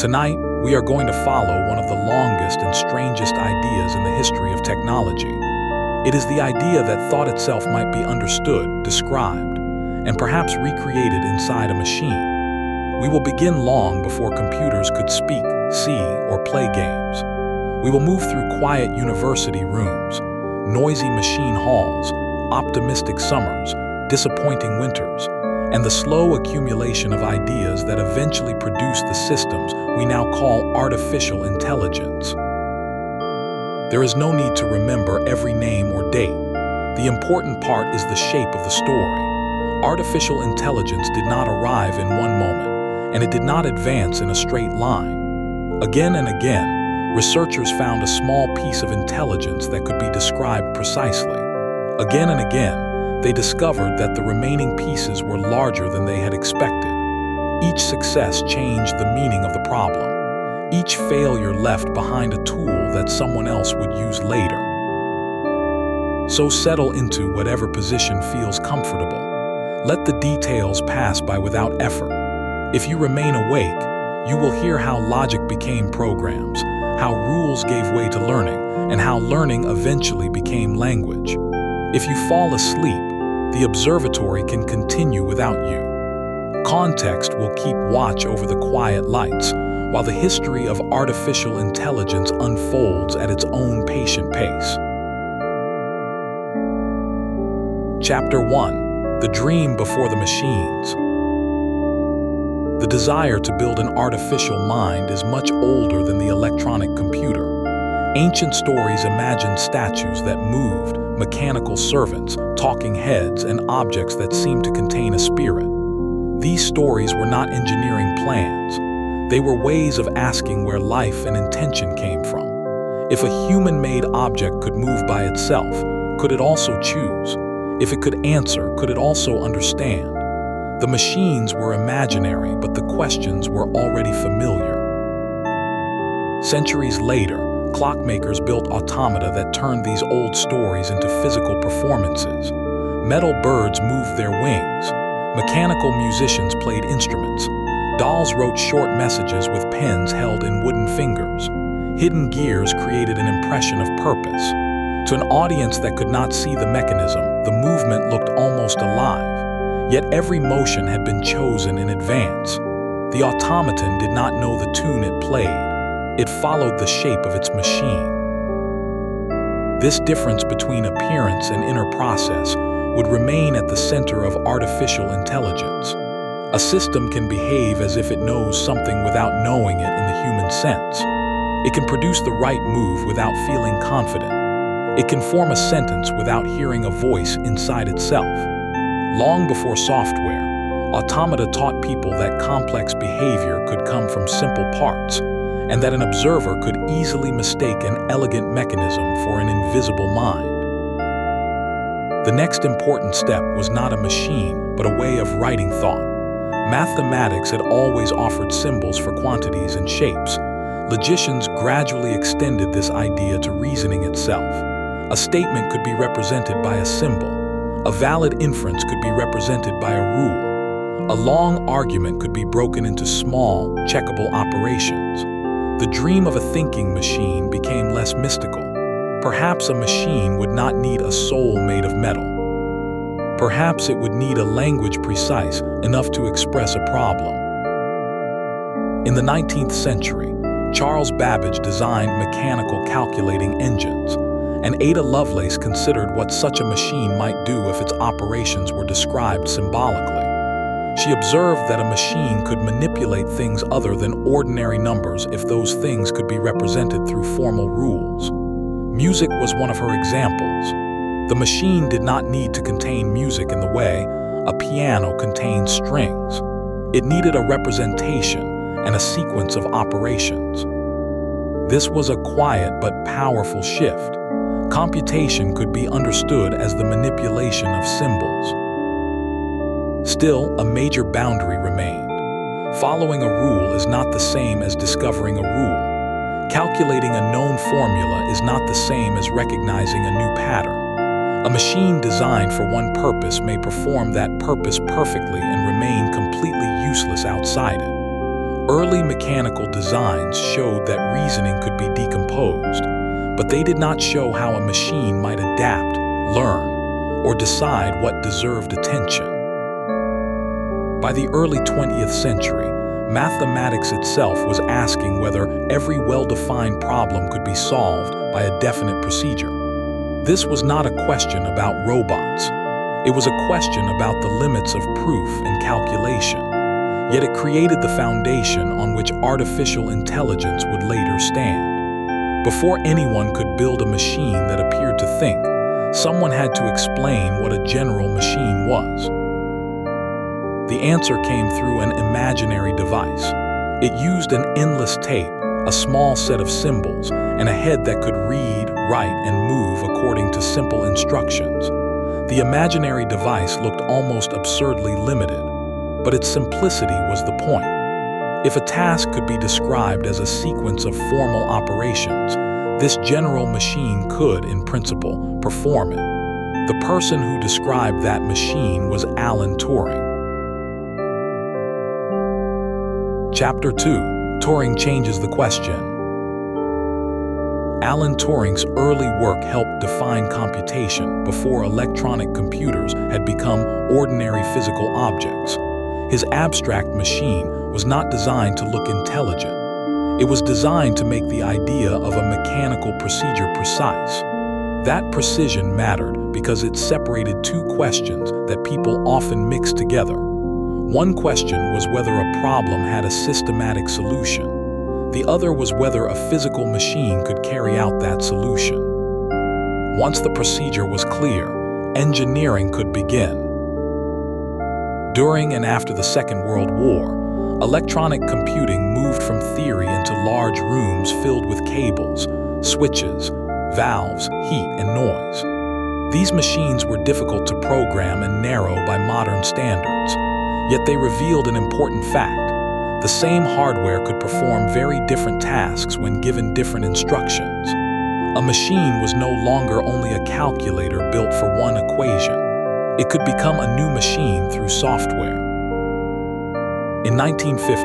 Tonight, we are going to follow one of the longest and strangest ideas in the history of technology. It is the idea that thought itself might be understood, described, and perhaps recreated inside a machine. We will begin long before computers could speak, see, or play games. We will move through quiet university rooms, noisy machine halls, optimistic summers, disappointing winters, and the slow accumulation of ideas that eventually produce the systems we now call artificial intelligence. There is no need to remember every name or date. The important part is the shape of the story. Artificial intelligence did not arrive in one moment, and it did not advance in a straight line. Again and again, researchers found a small piece of intelligence that could be described precisely. Again and again, they discovered that the remaining pieces were larger than they had expected. Each success changed the meaning of the problem. Each failure left behind a tool that someone else would use later. So settle into whatever position feels comfortable. Let the details pass by without effort. If you remain awake, you will hear how logic became programs, how rules gave way to learning, and how learning eventually became language. If you fall asleep, the observatory can continue without you. Context will keep watch over the quiet lights, while the history of artificial intelligence unfolds at its own patient pace. Chapter 1: The Dream Before the Machines. The desire to build an artificial mind is much older than the electronic computer. Ancient stories imagined statues that moved, mechanical servants, talking heads, and objects that seemed to contain a spirit. These stories were not engineering plans. They were ways of asking where life and intention came from. If a human-made object could move by itself, could it also choose? If it could answer, could it also understand? The machines were imaginary, but the questions were already familiar. Centuries later, clockmakers built automata that turned these old stories into physical performances. Metal birds moved their wings. Mechanical musicians played instruments. Dolls wrote short messages with pens held in wooden fingers. Hidden gears created an impression of purpose. To an audience that could not see the mechanism, the movement looked almost alive. Yet every motion had been chosen in advance. The automaton did not know the tune it played. It followed the shape of its machine. This difference between appearance and inner process would remain at the center of artificial intelligence. A system can behave as if it knows something without knowing it in the human sense. It can produce the right move without feeling confident. It can form a sentence without hearing a voice inside itself. Long before software, automata taught people that complex behavior could come from simple parts, and that an observer could easily mistake an elegant mechanism for an invisible mind. The next important step was not a machine, but a way of writing thought. Mathematics had always offered symbols for quantities and shapes. Logicians gradually extended this idea to reasoning itself. A statement could be represented by a symbol. A valid inference could be represented by a rule. A long argument could be broken into small, checkable operations. The dream of a thinking machine became less mystical. Perhaps a machine would not need a soul made of metal. Perhaps it would need a language precise enough to express a problem. In the 19th century, Charles Babbage designed mechanical calculating engines, and Ada Lovelace considered what such a machine might do if its operations were described symbolically. She observed that a machine could manipulate things other than ordinary numbers if those things could be represented through formal rules. Music was one of her examples. The machine did not need to contain music in the way a piano contains strings. It needed a representation and a sequence of operations. This was a quiet but powerful shift. Computation could be understood as the manipulation of symbols. Still, a major boundary remained. Following a rule is not the same as discovering a rule. Calculating a known formula is not the same as recognizing a new pattern. A machine designed for one purpose may perform that purpose perfectly and remain completely useless outside it. Early mechanical designs showed that reasoning could be decomposed, but they did not show how a machine might adapt, learn, or decide what deserved attention. By the early 20th century, mathematics itself was asking whether every well-defined problem could be solved by a definite procedure. This was not a question about robots. It was a question about the limits of proof and calculation. Yet it created the foundation on which artificial intelligence would later stand. Before anyone could build a machine that appeared to think, someone had to explain what a general machine was. The answer came through an imaginary device. It used an endless tape, a small set of symbols, and a head that could read, write, and move according to simple instructions. The imaginary device looked almost absurdly limited, but its simplicity was the point. If a task could be described as a sequence of formal operations, this general machine could, in principle, perform it. The person who described that machine was Alan Turing. Chapter 2. Turing changes the question. Alan Turing's early work helped define computation before electronic computers had become ordinary physical objects. His abstract machine was not designed to look intelligent. It was designed to make the idea of a mechanical procedure precise. That precision mattered because it separated two questions that people often mix together. One question was whether a problem had a systematic solution. The other was whether a physical machine could carry out that solution. Once the procedure was clear, engineering could begin. During and after the Second World War, electronic computing moved from theory into large rooms filled with cables, switches, valves, heat, and noise. These machines were difficult to program and narrow by modern standards. Yet they revealed an important fact. The same hardware could perform very different tasks when given different instructions. A machine was no longer only a calculator built for one equation. It could become a new machine through software. In 1950,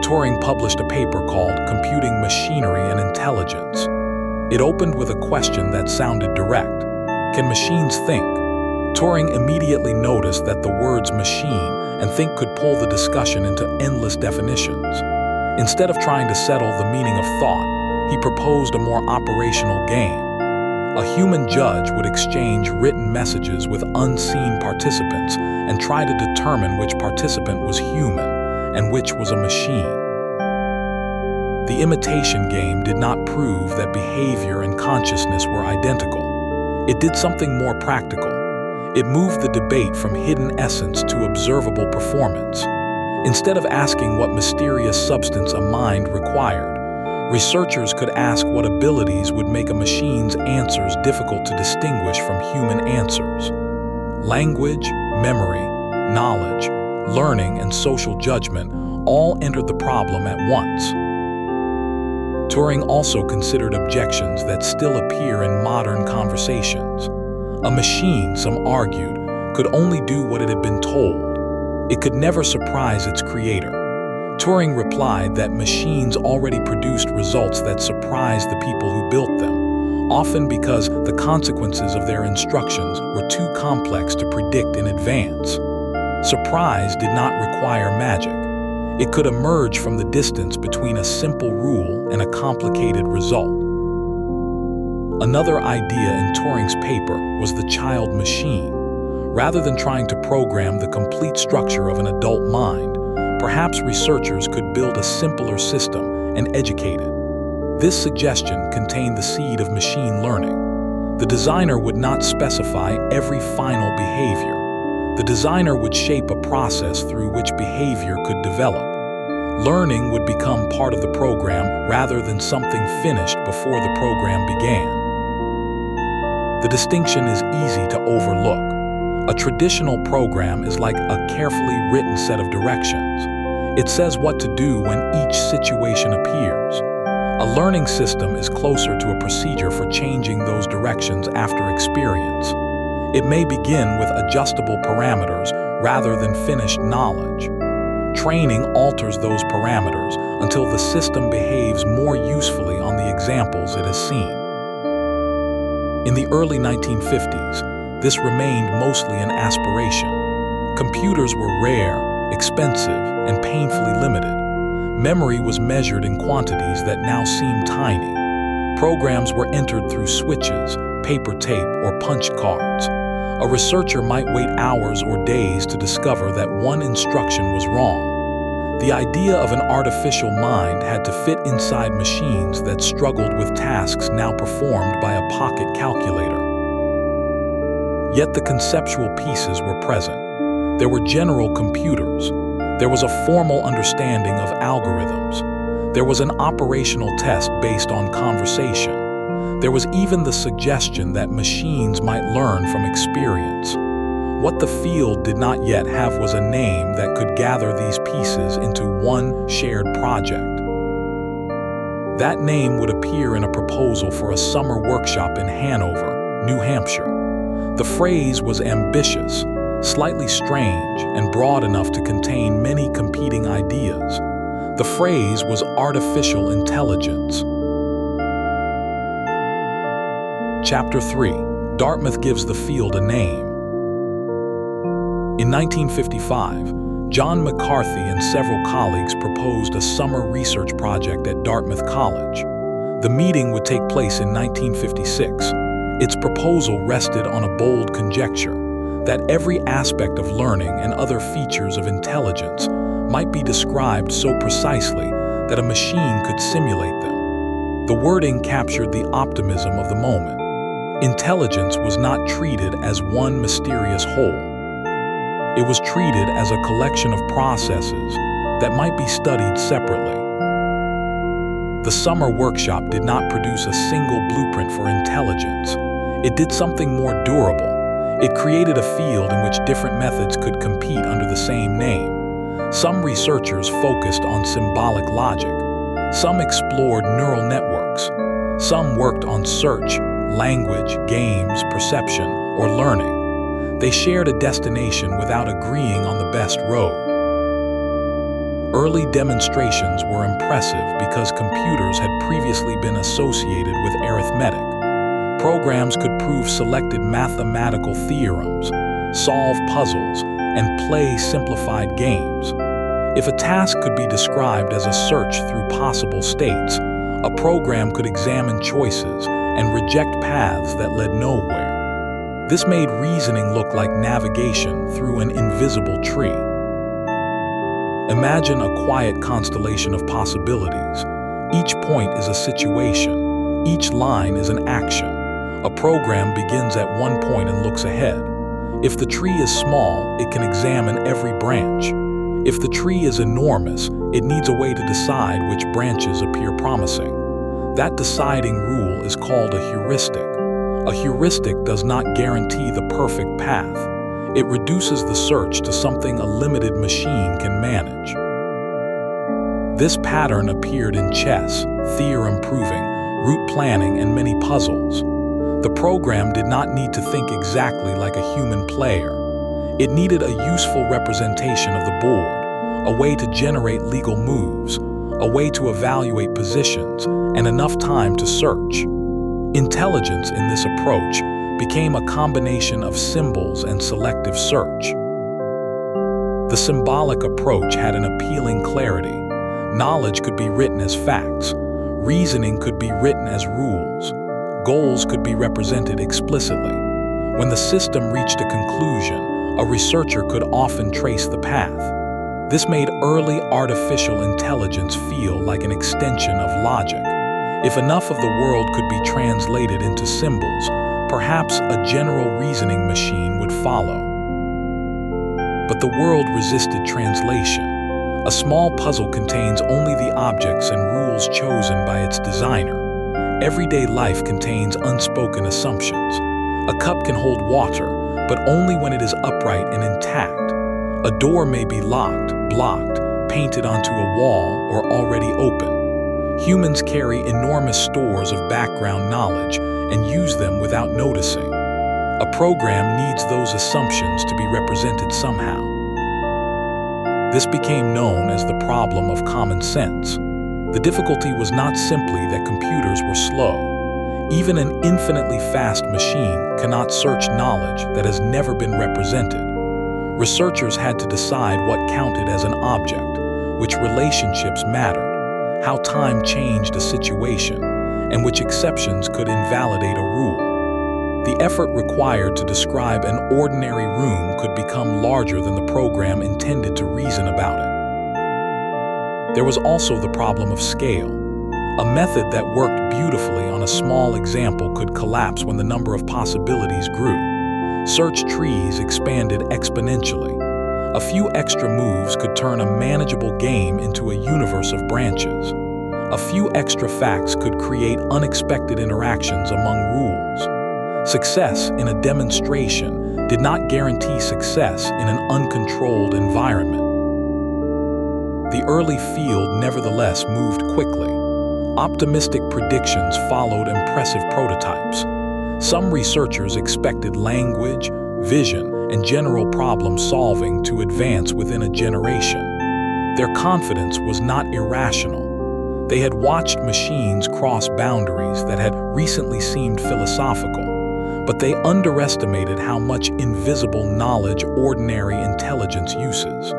Turing published a paper called Computing Machinery and Intelligence. It opened with a question that sounded direct. Can machines think? Turing immediately noticed that the words machine and think could pull the discussion into endless definitions. Instead of trying to settle the meaning of thought, he proposed a more operational game. A human judge would exchange written messages with unseen participants and try to determine which participant was human and which was a machine. The imitation game did not prove that behavior and consciousness were identical. It did something more practical. It moved the debate from hidden essence to observable performance. Instead of asking what mysterious substance a mind required, researchers could ask what abilities would make a machine's answers difficult to distinguish from human answers. Language, memory, knowledge, learning, and social judgment all entered the problem at once. Turing also considered objections that still appear in modern conversations. A machine, some argued, could only do what it had been told. It could never surprise its creator. Turing replied that machines already produced results that surprised the people who built them, often because the consequences of their instructions were too complex to predict in advance. Surprise did not require magic. It could emerge from the distance between a simple rule and a complicated result. Another idea in Turing's paper was the child machine. Rather than trying to program the complete structure of an adult mind, perhaps researchers could build a simpler system and educate it. This suggestion contained the seed of machine learning. The designer would not specify every final behavior. The designer would shape a process through which behavior could develop. Learning would become part of the program rather than something finished before the program began. The distinction is easy to overlook. A traditional program is like a carefully written set of directions. It says what to do when each situation appears. A learning system is closer to a procedure for changing those directions after experience. It may begin with adjustable parameters rather than finished knowledge. Training alters those parameters until the system behaves more usefully on the examples it has seen. In the early 1950s, this remained mostly an aspiration. Computers were rare, expensive, and painfully limited. Memory was measured in quantities that now seem tiny. Programs were entered through switches, paper tape, or punch cards. A researcher might wait hours or days to discover that one instruction was wrong. The idea of an artificial mind had to fit inside machines that struggled with tasks now performed by a pocket calculator. Yet the conceptual pieces were present. There were general computers. There was a formal understanding of algorithms. There was an operational test based on conversation. There was even the suggestion that machines might learn from experience. What the field did not yet have was a name that could gather these pieces into one shared project. That name would appear in a proposal for a summer workshop in Hanover, New Hampshire. The phrase was ambitious, slightly strange, and broad enough to contain many competing ideas. The phrase was artificial intelligence. Chapter 3. Dartmouth gives the field a name. In 1955, John McCarthy and several colleagues proposed a summer research project at Dartmouth College. The meeting would take place in 1956. Its proposal rested on a bold conjecture that every aspect of learning and other features of intelligence might be described so precisely that a machine could simulate them. The wording captured the optimism of the moment. Intelligence was not treated as one mysterious whole. It was treated as a collection of processes that might be studied separately. The summer workshop did not produce a single blueprint for intelligence. It did something more durable. It created a field in which different methods could compete under the same name. Some researchers focused on symbolic logic. Some explored neural networks. Some worked on search, language, games, perception, or learning. They shared a destination without agreeing on the best road. Early demonstrations were impressive because computers had previously been associated with arithmetic. Programs could prove selected mathematical theorems, solve puzzles, and play simplified games. If a task could be described as a search through possible states, a program could examine choices and reject paths that led nowhere. This made reasoning look like navigation through an invisible tree. Imagine a quiet constellation of possibilities. Each point is a situation. Each line is an action. A program begins at one point and looks ahead. If the tree is small, it can examine every branch. If the tree is enormous, it needs a way to decide which branches appear promising. That deciding rule is called a heuristic. A heuristic does not guarantee the perfect path. It reduces the search to something a limited machine can manage. This pattern appeared in chess, theorem proving, route planning, and many puzzles. The program did not need to think exactly like a human player. It needed a useful representation of the board, a way to generate legal moves, a way to evaluate positions, and enough time to search. Intelligence in this approach became a combination of symbols and selective search. The symbolic approach had an appealing clarity. Knowledge could be written as facts. Reasoning could be written as rules. Goals could be represented explicitly. When the system reached a conclusion, a researcher could often trace the path. This made early artificial intelligence feel like an extension of logic. If enough of the world could be translated into symbols, perhaps a general reasoning machine would follow. But the world resisted translation. A small puzzle contains only the objects and rules chosen by its designer. Everyday life contains unspoken assumptions. A cup can hold water, but only when it is upright and intact. A door may be locked, blocked, painted onto a wall, or already open. Humans carry enormous stores of background knowledge and use them without noticing. A program needs those assumptions to be represented somehow. This became known as the problem of common sense. The difficulty was not simply that computers were slow. Even an infinitely fast machine cannot search knowledge that has never been represented. Researchers had to decide what counted as an object, which relationships mattered, how time changed a situation, and which exceptions could invalidate a rule. The effort required to describe an ordinary room could become larger than the program intended to reason about it. There was also the problem of scale. A method that worked beautifully on a small example could collapse when the number of possibilities grew. Search trees expanded exponentially. A few extra moves could turn a manageable game into a universe of branches. A few extra facts could create unexpected interactions among rules. Success in a demonstration did not guarantee success in an uncontrolled environment. The early field nevertheless moved quickly. Optimistic predictions followed impressive prototypes. Some researchers expected language, vision, and general problem solving to advance within a generation. Their confidence was not irrational. They had watched machines cross boundaries that had recently seemed philosophical, but they underestimated how much invisible knowledge ordinary intelligence uses.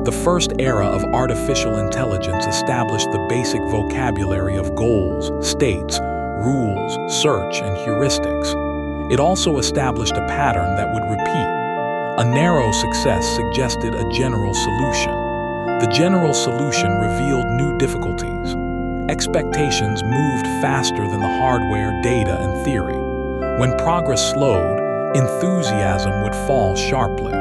The first era of artificial intelligence established the basic vocabulary of goals, states, rules, search, and heuristics. It also established a pattern that would repeat. A narrow success suggested a general solution. The general solution revealed new difficulties. Expectations moved faster than the hardware, data, and theory. When progress slowed, enthusiasm would fall sharply.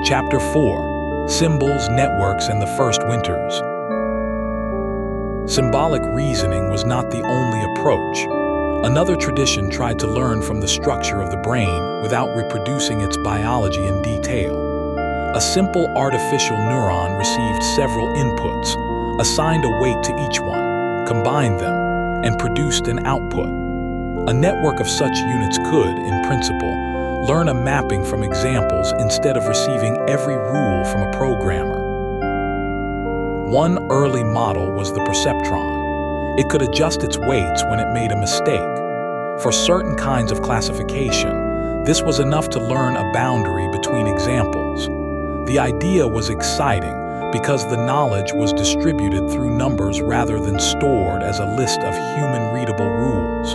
Chapter 4: Symbols, Networks, and the First Winters. Symbolic reasoning was not the only approach. Another tradition tried to learn from the structure of the brain without reproducing its biology in detail. A simple artificial neuron received several inputs, assigned a weight to each one, combined them, and produced an output. A network of such units could, in principle, learn a mapping from examples instead of receiving every rule from a programmer. One early model was the perceptron. It could adjust its weights when it made a mistake. For certain kinds of classification, this was enough to learn a boundary between examples. The idea was exciting because the knowledge was distributed through numbers rather than stored as a list of human-readable rules.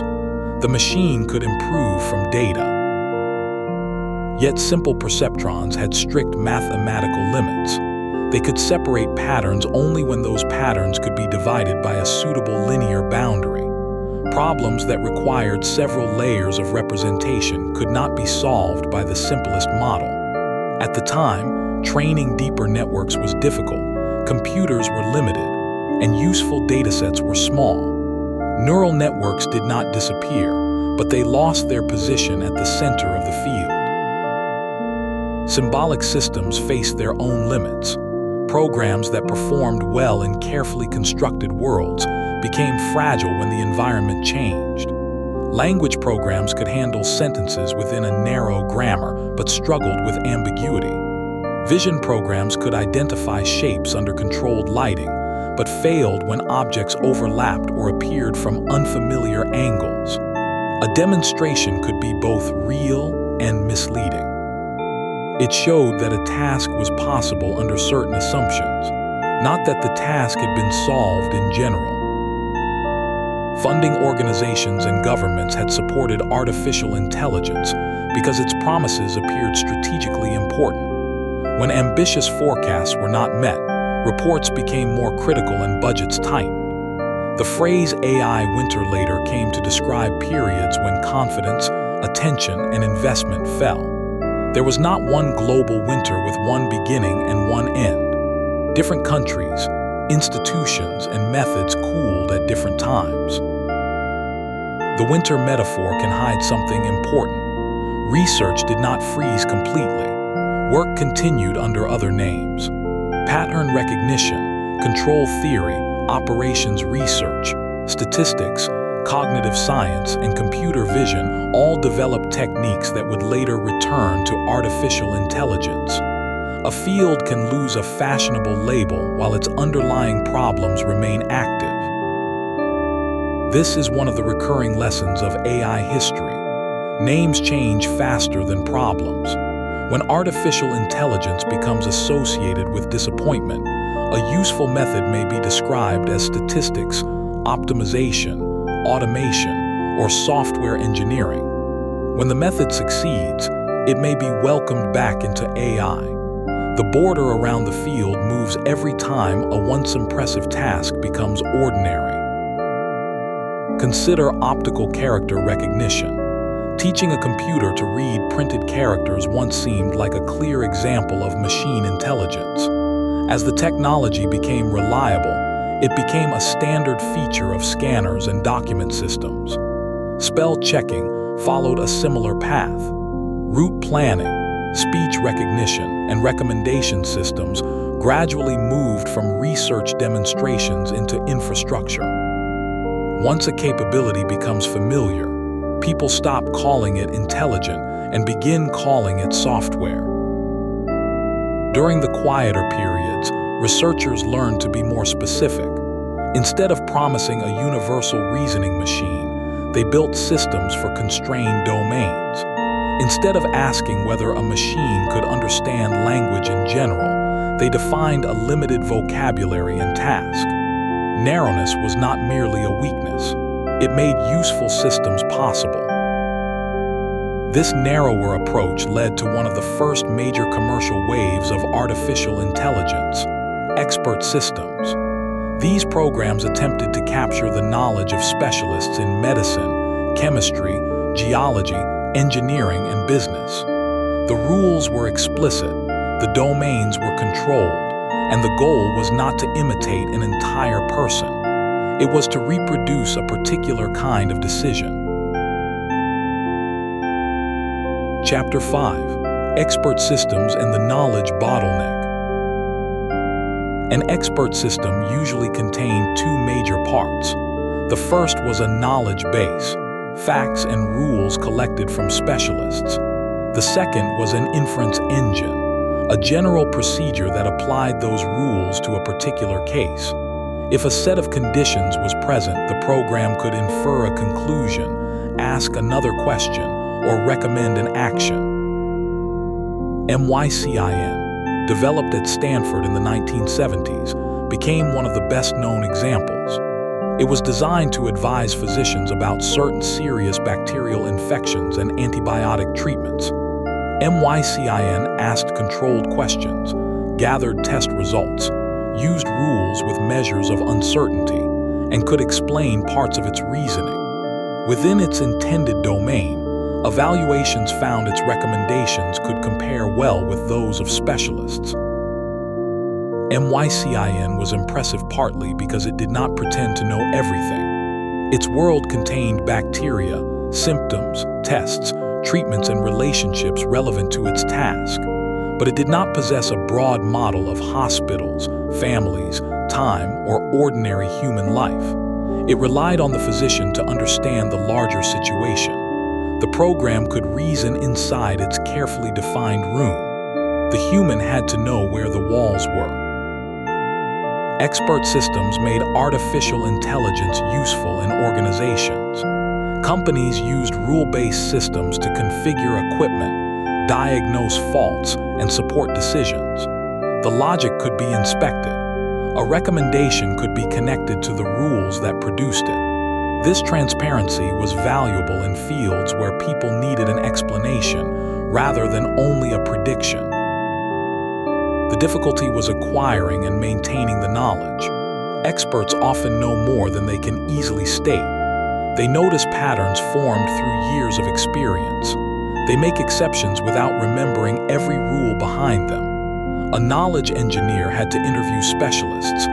The machine could improve from data. Yet simple perceptrons had strict mathematical limits. They could separate patterns only when those patterns could be divided by a suitable linear boundary. Problems that required several layers of representation could not be solved by the simplest model. At the time, training deeper networks was difficult, computers were limited, and useful datasets were small. Neural networks did not disappear, but they lost their position at the center of the field. Symbolic systems faced their own limits. Programs that performed well in carefully constructed worlds became fragile when the environment changed. Language programs could handle sentences within a narrow grammar, but struggled with ambiguity. Vision programs could identify shapes under controlled lighting, but failed when objects overlapped or appeared from unfamiliar angles. A demonstration could be both real and misleading. It showed that a task was possible under certain assumptions, not that the task had been solved in general. Funding organizations and governments had supported artificial intelligence because its promises appeared strategically important. When ambitious forecasts were not met, reports became more critical and budgets tightened. The phrase AI winter later came to describe periods when confidence, attention, and investment fell. There was not one global winter with one beginning and one end. Different countries, institutions, and methods cooled at different times. The winter metaphor can hide something important. Research did not freeze completely. Work continued under other names. Pattern recognition, control theory, operations research, statistics, cognitive science, and computer vision all developed techniques that would later return to artificial intelligence. A field can lose a fashionable label while its underlying problems remain active. This is one of the recurring lessons of AI history. Names change faster than problems. When artificial intelligence becomes associated with disappointment, a useful method may be described as statistics, optimization, automation, or software engineering. When the method succeeds, it may be welcomed back into AI. The border around the field moves every time a once impressive task becomes ordinary. Consider optical character recognition. Teaching a computer to read printed characters once seemed like a clear example of machine intelligence. As the technology became reliable, it became a standard feature of scanners and document systems. Spell checking followed a similar path. Route planning, speech recognition, and recommendation systems gradually moved from research demonstrations into infrastructure. Once a capability becomes familiar, people stop calling it intelligent and begin calling it software. During the quieter periods, researchers learned to be more specific. Instead of promising a universal reasoning machine, they built systems for constrained domains. Instead of asking whether a machine could understand language in general, they defined a limited vocabulary and task. Narrowness was not merely a weakness. It made useful systems possible. This narrower approach led to one of the first major commercial waves of artificial intelligence, expert systems. These programs attempted to capture the knowledge of specialists in medicine, chemistry, geology, engineering, and business. The rules were explicit, the domains were controlled, and the goal was not to imitate an entire person. It was to reproduce a particular kind of decision. Chapter 5: Expert Systems and the Knowledge Bottleneck. An expert system usually contained two major parts. The first was a knowledge base, facts and rules collected from specialists. The second was an inference engine, a general procedure that applied those rules to a particular case. If a set of conditions was present, the program could infer a conclusion, ask another question, or recommend an action. MYCIN, developed at Stanford in the 1970s, became one of the best-known examples. It was designed to advise physicians about certain serious bacterial infections and antibiotic treatments. MYCIN asked controlled questions, gathered test results, used rules with measures of uncertainty, and could explain parts of its reasoning. Within its intended domain, evaluations found its recommendations could compare well with those of specialists. MYCIN was impressive partly because it did not pretend to know everything. Its world contained bacteria, symptoms, tests, treatments, and relationships relevant to its task. But it did not possess a broad model of hospitals, families, time, or ordinary human life. It relied on the physician to understand the larger situation. The program could reason inside its carefully defined room. The human had to know where the walls were. Expert systems made artificial intelligence useful in organizations. Companies used rule-based systems to configure equipment, diagnose faults, and support decisions. The logic could be inspected. A recommendation could be connected to the rules that produced it. This transparency was valuable in fields where people needed an explanation rather than only a prediction. The difficulty was acquiring and maintaining the knowledge. Experts often know more than they can easily state. They notice patterns formed through years of experience. They make exceptions without remembering every rule behind them. A knowledge engineer had to interview specialists,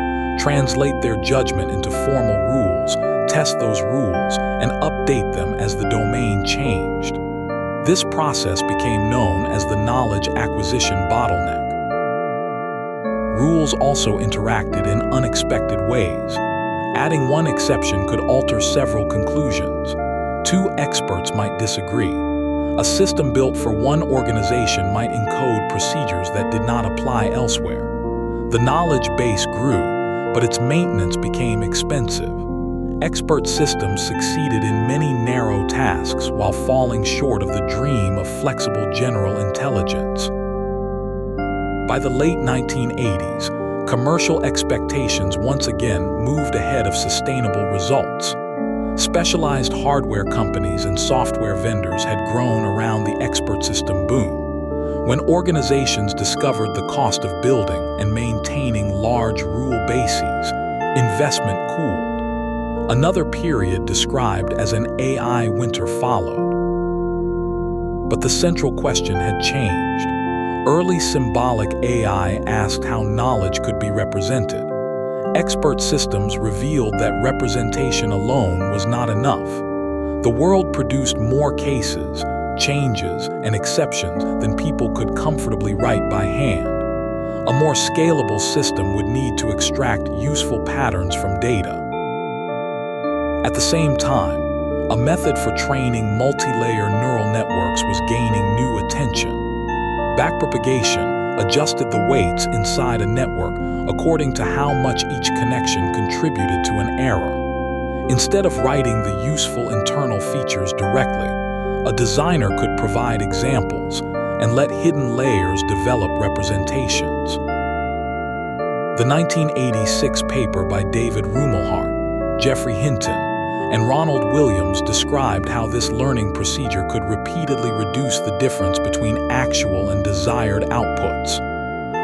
translate their judgment into formal rules, test those rules, and update them as the domain changed. This process became known as the knowledge acquisition bottleneck. Rules also interacted in unexpected ways. Adding one exception could alter several conclusions. Two experts might disagree. A system built for one organization might encode procedures that did not apply elsewhere. The knowledge base grew, but its maintenance became expensive. Expert systems succeeded in many narrow tasks while falling short of the dream of flexible general intelligence. By the late 1980s, commercial expectations once again moved ahead of sustainable results. Specialized hardware companies and software vendors had grown around the expert system boom. When organizations discovered the cost of building and maintaining large rule bases, investment cooled. Another period described as an AI winter followed. But the central question had changed. Early symbolic AI asked how knowledge could be represented. Expert systems revealed that representation alone was not enough. The world produced more cases, changes, and exceptions than people could comfortably write by hand. A more scalable system would need to extract useful patterns from data. At the same time, a method for training multi-layer neural networks was gaining new attention. Backpropagation adjusted the weights inside a network according to how much each connection contributed to an error. Instead of writing the useful internal features directly, a designer could provide examples and let hidden layers develop representations. The 1986 paper by David Rumelhart, Jeffrey Hinton, and Ronald Williams described how this learning procedure could repeatedly reduce the difference between actual and desired outputs.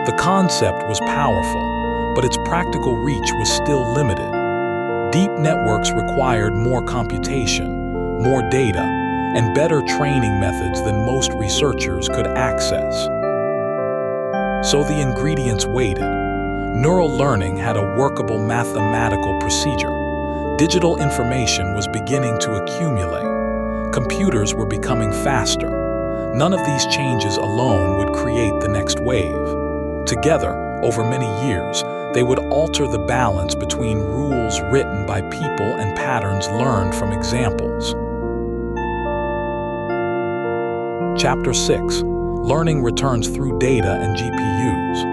The concept was powerful, but its practical reach was still limited. Deep networks required more computation, more data, and better training methods than most researchers could access. So the ingredients waited. Neural learning had a workable mathematical procedure. Digital information was beginning to accumulate. Computers were becoming faster. None of these changes alone would create the next wave. Together, over many years, they would alter the balance between rules written by people and patterns learned from examples. Chapter 6. Learning returns through data and GPUs.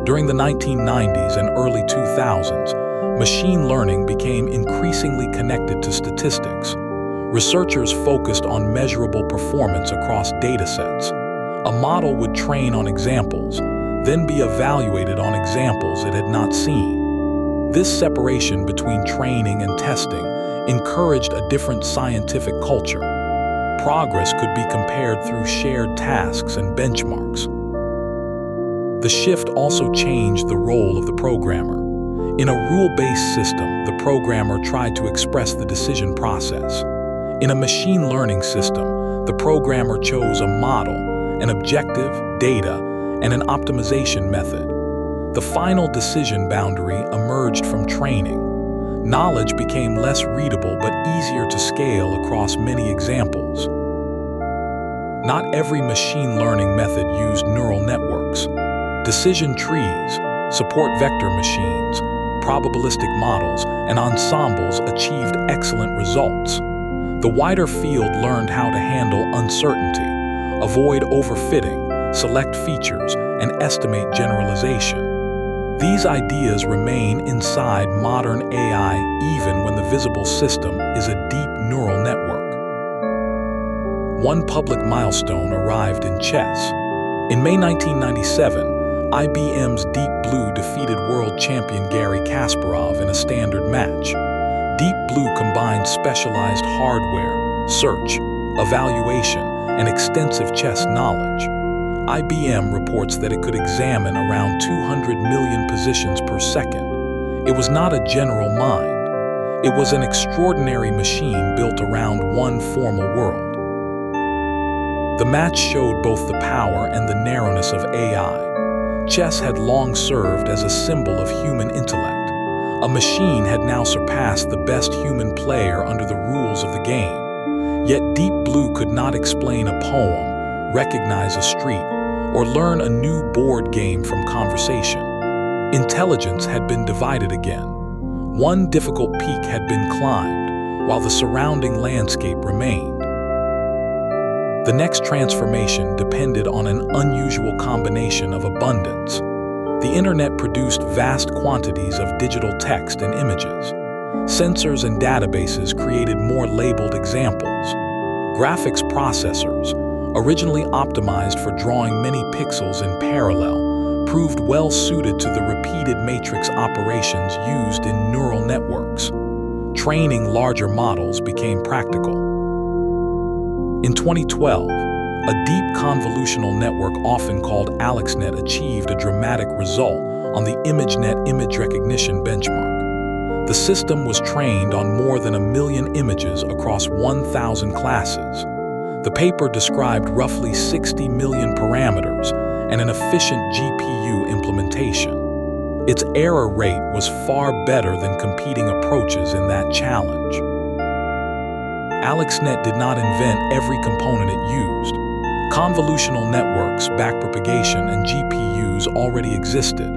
During the 1990s and early 2000s, machine learning became increasingly connected to statistics. Researchers focused on measurable performance across datasets. A model would train on examples, then be evaluated on examples it had not seen. This separation between training and testing encouraged a different scientific culture. Progress could be compared through shared tasks and benchmarks. The shift also changed the role of the programmer. In a rule-based system, the programmer tried to express the decision process. In a machine learning system, the programmer chose a model, an objective, data, and an optimization method. The final decision boundary emerged from training. Knowledge became less readable but easier to scale across many examples. Not every machine learning method used neural networks. Decision trees, support vector machines, probabilistic models, and ensembles achieved excellent results. The wider field learned how to handle uncertainty, avoid overfitting, select features, and estimate generalization. These ideas remain inside modern AI even when the visible system is a deep neural network. One public milestone arrived in chess. In May 1997, IBM's Deep Blue defeated world champion Garry Kasparov in a standard match. Deep Blue combined specialized hardware, search, evaluation, and extensive chess knowledge. IBM reports that it could examine around 200 million positions per second. It was not a general mind. It was an extraordinary machine built around one formal world. The match showed both the power and the narrowness of AI. Chess had long served as a symbol of human intellect. A machine had now surpassed the best human player under the rules of the game. Yet Deep Blue could not explain a poem, recognize a street, or learn a new board game from conversation. Intelligence had been divided again. One difficult peak had been climbed, while the surrounding landscape remained. The next transformation depended on an unusual combination of abundance. The internet produced vast quantities of digital text and images. Sensors and databases created more labeled examples. Graphics processors, originally optimized for drawing many pixels in parallel, proved well suited to the repeated matrix operations used in neural networks. Training larger models became practical. In 2012, a deep convolutional network often called AlexNet achieved a dramatic result on the ImageNet image recognition benchmark. The system was trained on more than 1 million images across 1,000 classes. The paper described roughly 60 million parameters and an efficient GPU implementation. Its error rate was far better than competing approaches in that challenge. AlexNet did not invent every component it used. Convolutional networks, backpropagation, and GPUs already existed.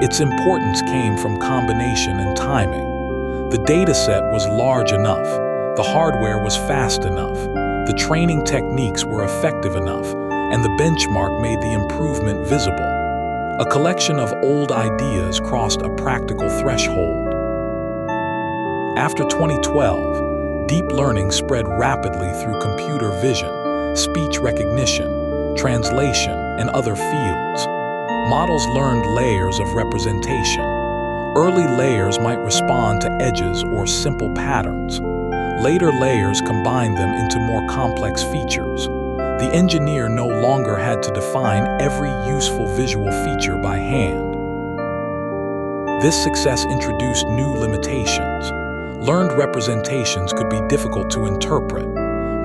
Its importance came from combination and timing. The dataset was large enough, the hardware was fast enough, the training techniques were effective enough, and the benchmark made the improvement visible. A collection of old ideas crossed a practical threshold. After 2012, deep learning spread rapidly through computer vision, speech recognition, translation, and other fields. Models learned layers of representation. Early layers might respond to edges or simple patterns. Later layers combined them into more complex features. The engineer no longer had to define every useful visual feature by hand. This success introduced new limitations. Learned representations could be difficult to interpret.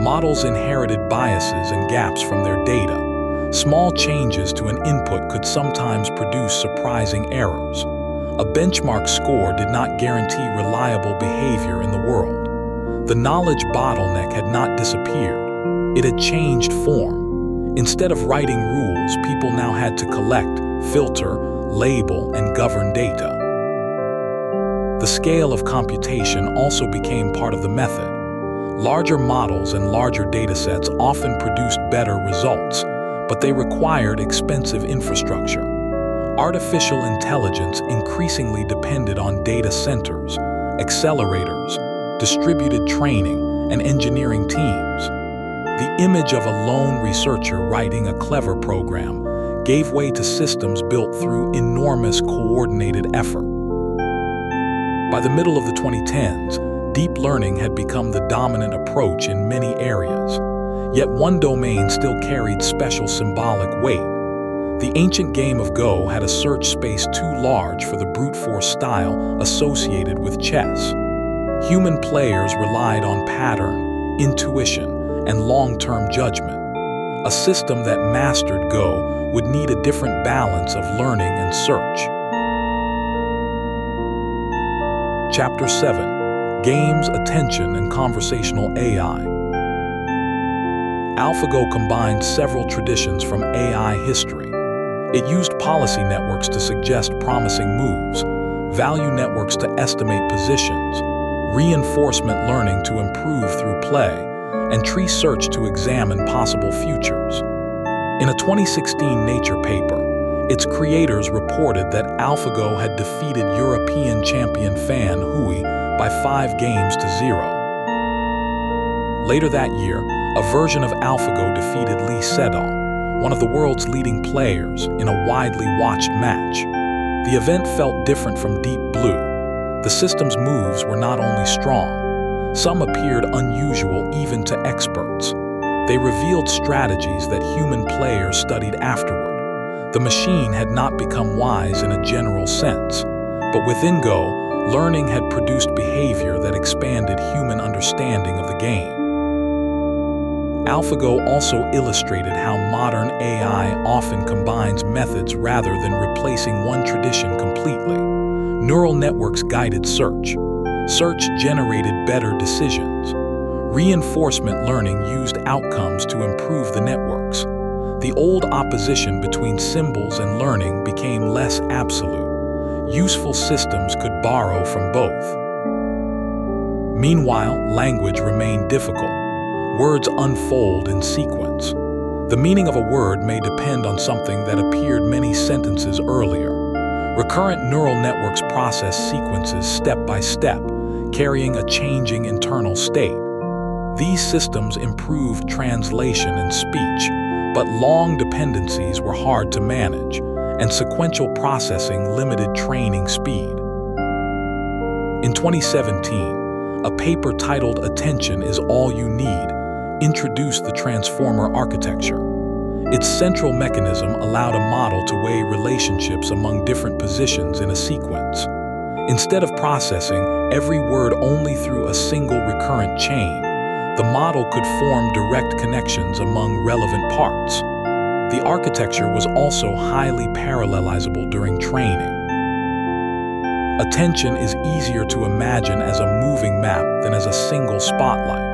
Models inherited biases and gaps from their data. Small changes to an input could sometimes produce surprising errors. A benchmark score did not guarantee reliable behavior in the world. The knowledge bottleneck had not disappeared. It had changed form. Instead of writing rules, people now had to collect, filter, label, and govern data. The scale of computation also became part of the method. Larger models and larger datasets often produced better results, but they required expensive infrastructure. Artificial intelligence increasingly depended on data centers, accelerators, distributed training, and engineering teams. The image of a lone researcher writing a clever program gave way to systems built through enormous coordinated effort. By the middle of the 2010s, deep learning had become the dominant approach in many areas. Yet one domain still carried special symbolic weight. The ancient game of Go had a search space too large for the brute force style associated with chess. Human players relied on pattern, intuition, and long-term judgment. A system that mastered Go would need a different balance of learning and search. Chapter 7: Games, Attention, and Conversational AI. AlphaGo combined several traditions from AI history. It used policy networks to suggest promising moves, value networks to estimate positions, reinforcement learning to improve through play, and tree search to examine possible futures. In a 2016 Nature paper, its creators reported that AlphaGo had defeated European champion Fan Hui by 5-0. Later that year, a version of AlphaGo defeated Lee Sedol, one of the world's leading players, in a widely watched match. The event felt different from Deep Blue. The system's moves were not only strong, some appeared unusual even to experts. They revealed strategies that human players studied afterward. The machine had not become wise in a general sense, but within Go, learning had produced behavior that expanded human understanding of the game. AlphaGo also illustrated how modern AI often combines methods rather than replacing one tradition completely. Neural networks guided search. Search generated better decisions. Reinforcement learning used outcomes to improve the networks. The old opposition between symbols and learning became less absolute. Useful systems could borrow from both. Meanwhile, language remained difficult. Words unfold in sequence. The meaning of a word may depend on something that appeared many sentences earlier. Recurrent neural networks process sequences step by step, carrying a changing internal state. These systems improved translation and speech, but long dependencies were hard to manage, and sequential processing limited training speed. In 2017, a paper titled "Attention is All You Need" introduced the transformer architecture. Its central mechanism allowed a model to weigh relationships among different positions in a sequence. Instead of processing every word only through a single recurrent chain, the model could form direct connections among relevant parts. The architecture was also highly parallelizable during training. Attention is easier to imagine as a moving map than as a single spotlight.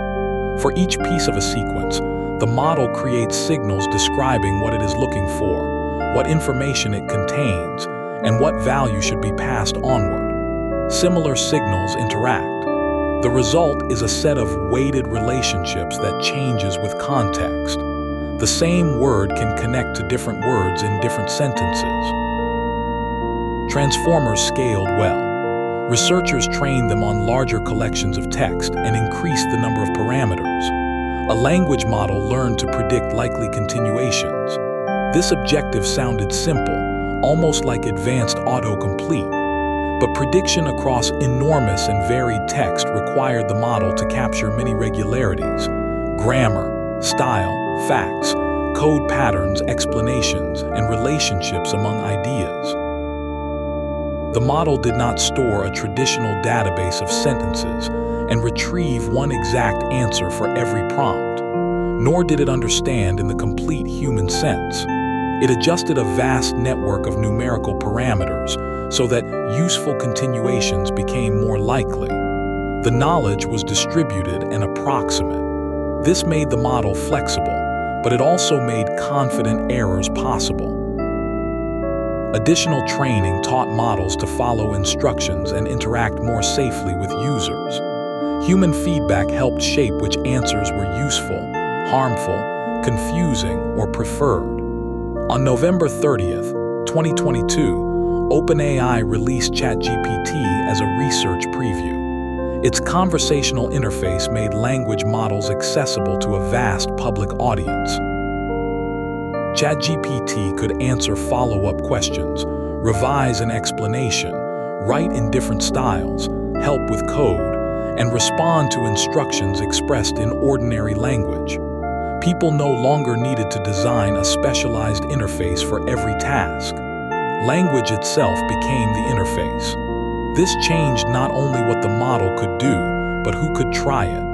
For each piece of a sequence, the model creates signals describing what it is looking for, what information it contains, and what value should be passed onward. Similar signals interact. The result is a set of weighted relationships that changes with context. The same word can connect to different words in different sentences. Transformers scaled well. Researchers trained them on larger collections of text and increased the number of parameters. A language model learned to predict likely continuations. This objective sounded simple, almost like advanced autocomplete. But prediction across enormous and varied text required the model to capture many regularities: grammar, style, facts, code patterns, explanations, and relationships among ideas. The model did not store a traditional database of sentences and retrieve one exact answer for every prompt, nor did it understand in the complete human sense. It adjusted a vast network of numerical parameters so that useful continuations became more likely. The knowledge was distributed and approximate. This made the model flexible, but it also made confident errors possible. Additional training taught models to follow instructions and interact more safely with users. Human feedback helped shape which answers were useful, harmful, confusing, or preferred. On November 30th, 2022, OpenAI released ChatGPT as a research preview. Its conversational interface made language models accessible to a vast public audience. ChatGPT could answer follow-up questions, revise an explanation, write in different styles, help with code, and respond to instructions expressed in ordinary language. People no longer needed to design a specialized interface for every task. Language itself became the interface. This changed not only what the model could do, but who could try it.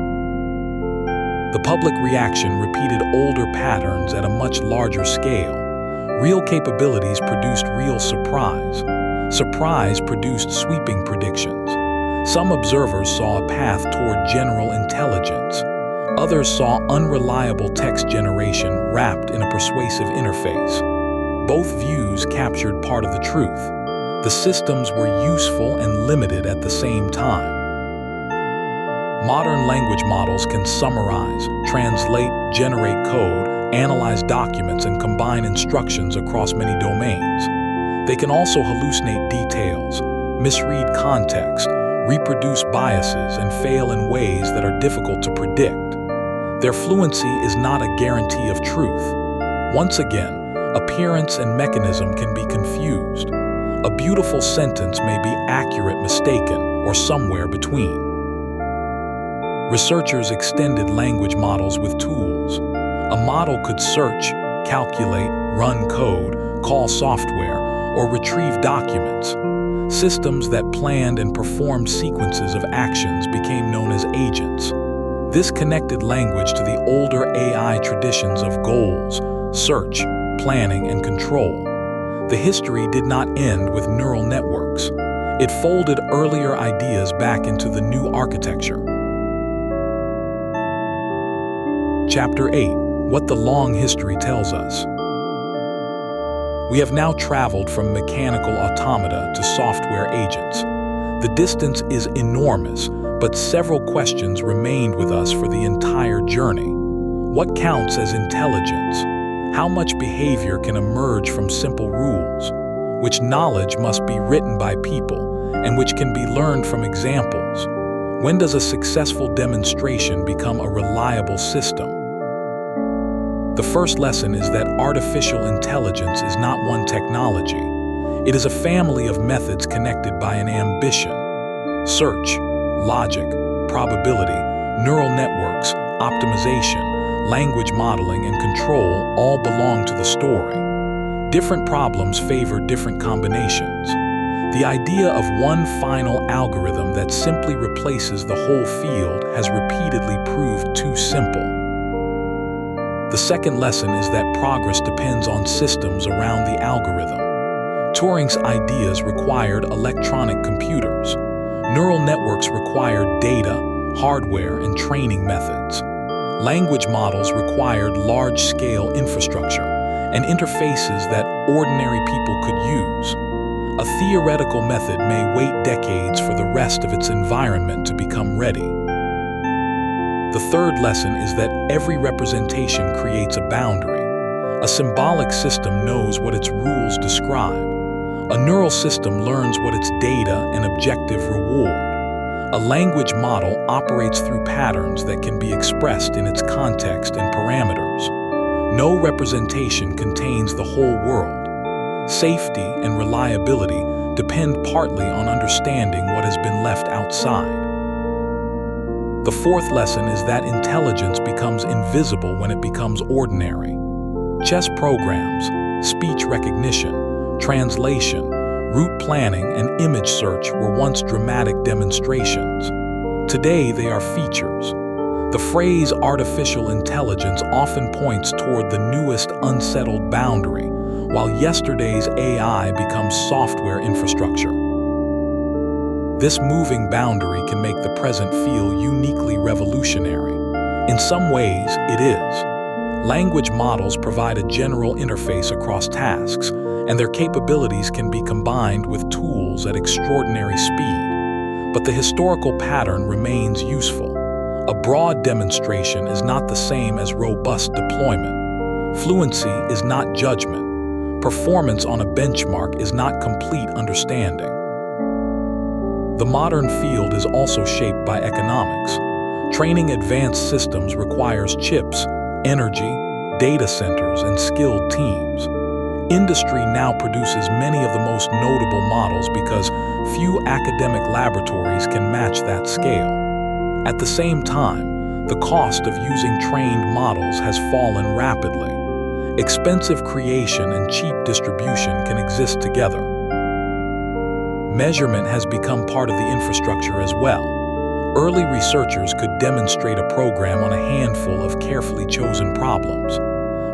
The public reaction repeated older patterns at a much larger scale. Real capabilities produced real surprise. Surprise produced sweeping predictions. Some observers saw a path toward general intelligence. Others saw unreliable text generation wrapped in a persuasive interface. Both views captured part of the truth. The systems were useful and limited at the same time. Modern language models can summarize, translate, generate code, analyze documents, and combine instructions across many domains. They can also hallucinate details, misread context, reproduce biases, and fail in ways that are difficult to predict. Their fluency is not a guarantee of truth. Once again, appearance and mechanism can be confused. A beautiful sentence may be accurate, mistaken, or somewhere between. Researchers extended language models with tools. A model could search, calculate, run code, call software, or retrieve documents. Systems that planned and performed sequences of actions became known as agents. This connected language to the older AI traditions of goals, search, planning, and control. The history did not end with neural networks. It folded earlier ideas back into the new architecture. Chapter 8: What the Long History Tells Us. We have now traveled from mechanical automata to software agents. The distance is enormous, but several questions remained with us for the entire journey. What counts as intelligence? How much behavior can emerge from simple rules? Which knowledge must be written by people, and which can be learned from examples? When does a successful demonstration become a reliable system? The first lesson is that artificial intelligence is not one technology. It is a family of methods connected by an ambition. Search, logic, probability, neural networks, optimization, language modeling, and control all belong to the story. Different problems favor different combinations. The idea of one final algorithm that simply replaces the whole field has repeatedly proved too simple. The second lesson is that progress depends on systems around the algorithm. Turing's ideas required electronic computers. Neural networks required data, hardware, and training methods. Language models required large-scale infrastructure and interfaces that ordinary people could use. A theoretical method may wait decades for the rest of its environment to become ready. The third lesson is that every representation creates a boundary. A symbolic system knows what its rules describe. A neural system learns what its data and objective reward. A language model operates through patterns that can be expressed in its context and parameters. No representation contains the whole world. Safety and reliability depend partly on understanding what has been left outside. The fourth lesson is that intelligence becomes invisible when it becomes ordinary. Chess programs, speech recognition, translation, route planning, and image search were once dramatic demonstrations. Today they are features. The phrase artificial intelligence often points toward the newest unsettled boundary, while yesterday's AI becomes software infrastructure. This moving boundary can make the present feel uniquely revolutionary. In some ways, it is. Language models provide a general interface across tasks, and their capabilities can be combined with tools at extraordinary speed. But the historical pattern remains useful. A broad demonstration is not the same as robust deployment. Fluency is not judgment. Performance on a benchmark is not complete understanding. The modern field is also shaped by economics. Training advanced systems requires chips, energy, data centers, and skilled teams. Industry now produces many of the most notable models because few academic laboratories can match that scale. At the same time, the cost of using trained models has fallen rapidly. Expensive creation and cheap distribution can exist together. Measurement has become part of the infrastructure as well. Early researchers could demonstrate a program on a handful of carefully chosen problems.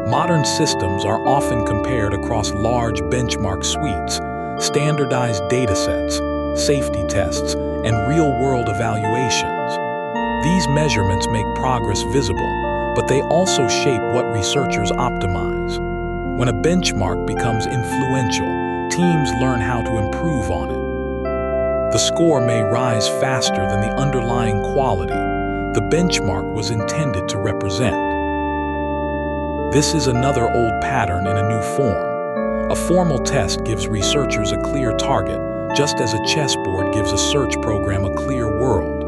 Modern systems are often compared across large benchmark suites, standardized datasets, safety tests, and real-world evaluations. These measurements make progress visible, but they also shape what researchers optimize. When a benchmark becomes influential, teams learn how to improve on it. The score may rise faster than the underlying quality the benchmark was intended to represent. This is another old pattern in a new form. A formal test gives researchers a clear target, just as a chessboard gives a search program a clear world.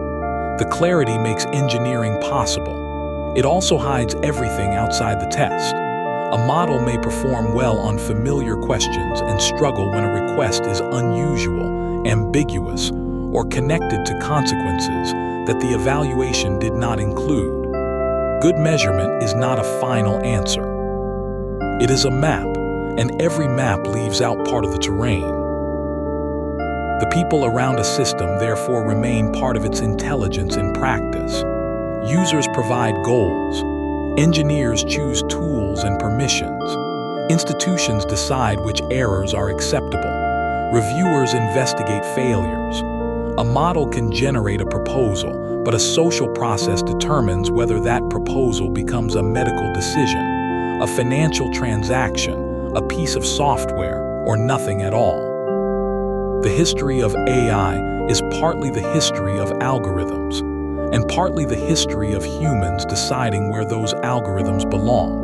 The clarity makes engineering possible. It also hides everything outside the test. A model may perform well on familiar questions and struggle when a request is unusual, ambiguous, or connected to consequences that the evaluation did not include. Good measurement is not a final answer. It is a map, and every map leaves out part of the terrain. The people around a system therefore remain part of its intelligence in practice. Users provide goals. Engineers choose tools and permissions. Institutions decide which errors are acceptable. Reviewers investigate failures. A model can generate a proposal, but a social process determines whether that proposal becomes a medical decision, a financial transaction, a piece of software, or nothing at all. The history of AI is partly the history of algorithms, and partly the history of humans deciding where those algorithms belong.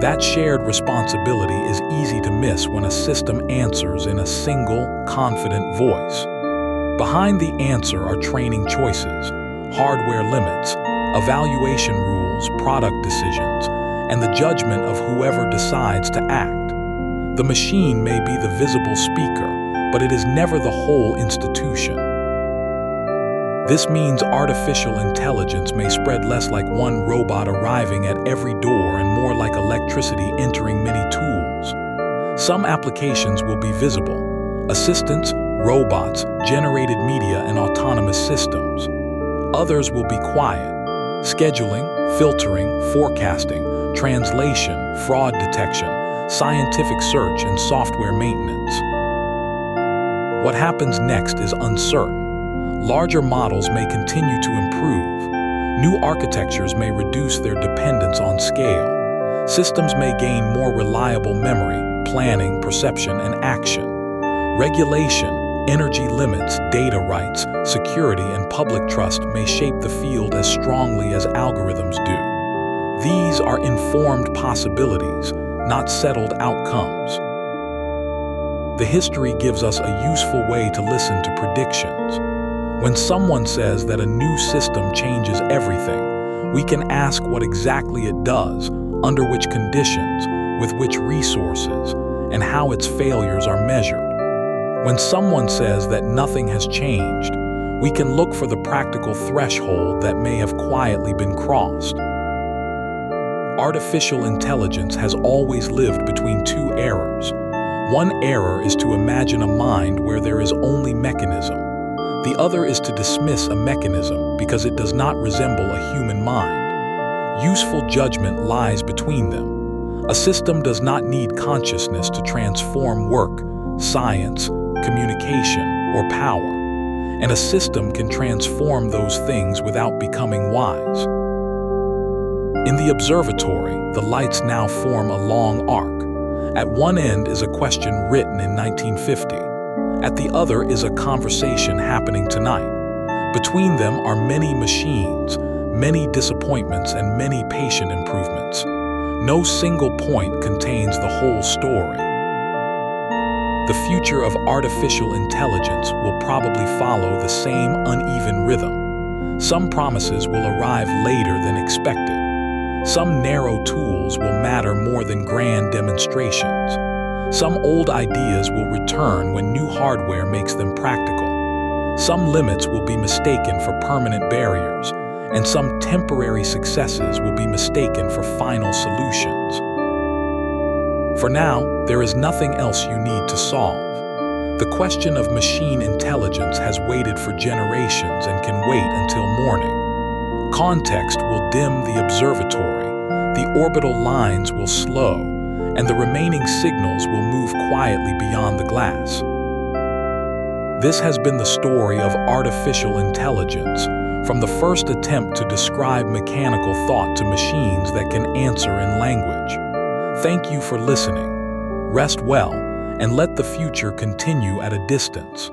That shared responsibility is easy to miss when a system answers in a single, confident voice. Behind the answer are training choices, hardware limits, evaluation rules, product decisions, and the judgment of whoever decides to act. The machine may be the visible speaker, but it is never the whole institution. This means artificial intelligence may spread less like one robot arriving at every door and more like electricity entering many tools. Some applications will be visible: assistants, robots, generated media, and autonomous systems. Others will be quiet: scheduling, filtering, forecasting, translation, fraud detection, scientific search, and software maintenance. What happens next is uncertain. Larger models may continue to improve. New architectures may reduce their dependence on scale. Systems may gain more reliable memory, planning, perception, and action. Regulation, energy limits, data rights, security, and public trust may shape the field as strongly as algorithms do. These are informed possibilities, not settled outcomes. The history gives us a useful way to listen to predictions. When someone says that a new system changes everything, we can ask what exactly it does, under which conditions, with which resources, and how its failures are measured. When someone says that nothing has changed, we can look for the practical threshold that may have quietly been crossed. Artificial intelligence has always lived between two errors. One error is to imagine a mind where there is only mechanism. The other is to dismiss a mechanism because it does not resemble a human mind. Useful judgment lies between them. A system does not need consciousness to transform work, science, communication, or power. And a system can transform those things without becoming wise. In the observatory, the lights now form a long arc. At one end is a question written in 1950. At the other is a conversation happening tonight. Between them are many machines, many disappointments, and many patient improvements. No single point contains the whole story. The future of artificial intelligence will probably follow the same uneven rhythm. Some promises will arrive later than expected. Some narrow tools will matter more than grand demonstrations. Some old ideas will return when new hardware makes them practical. Some limits will be mistaken for permanent barriers, and some temporary successes will be mistaken for final solutions. For now, there is nothing else you need to solve. The question of machine intelligence has waited for generations and can wait until morning. Context will dim the observatory, the orbital lines will slow, and the remaining signals will move quietly beyond the glass. This has been the story of artificial intelligence, from the first attempt to describe mechanical thought to machines that can answer in language. Thank you for listening. Rest well, and let the future continue at a distance.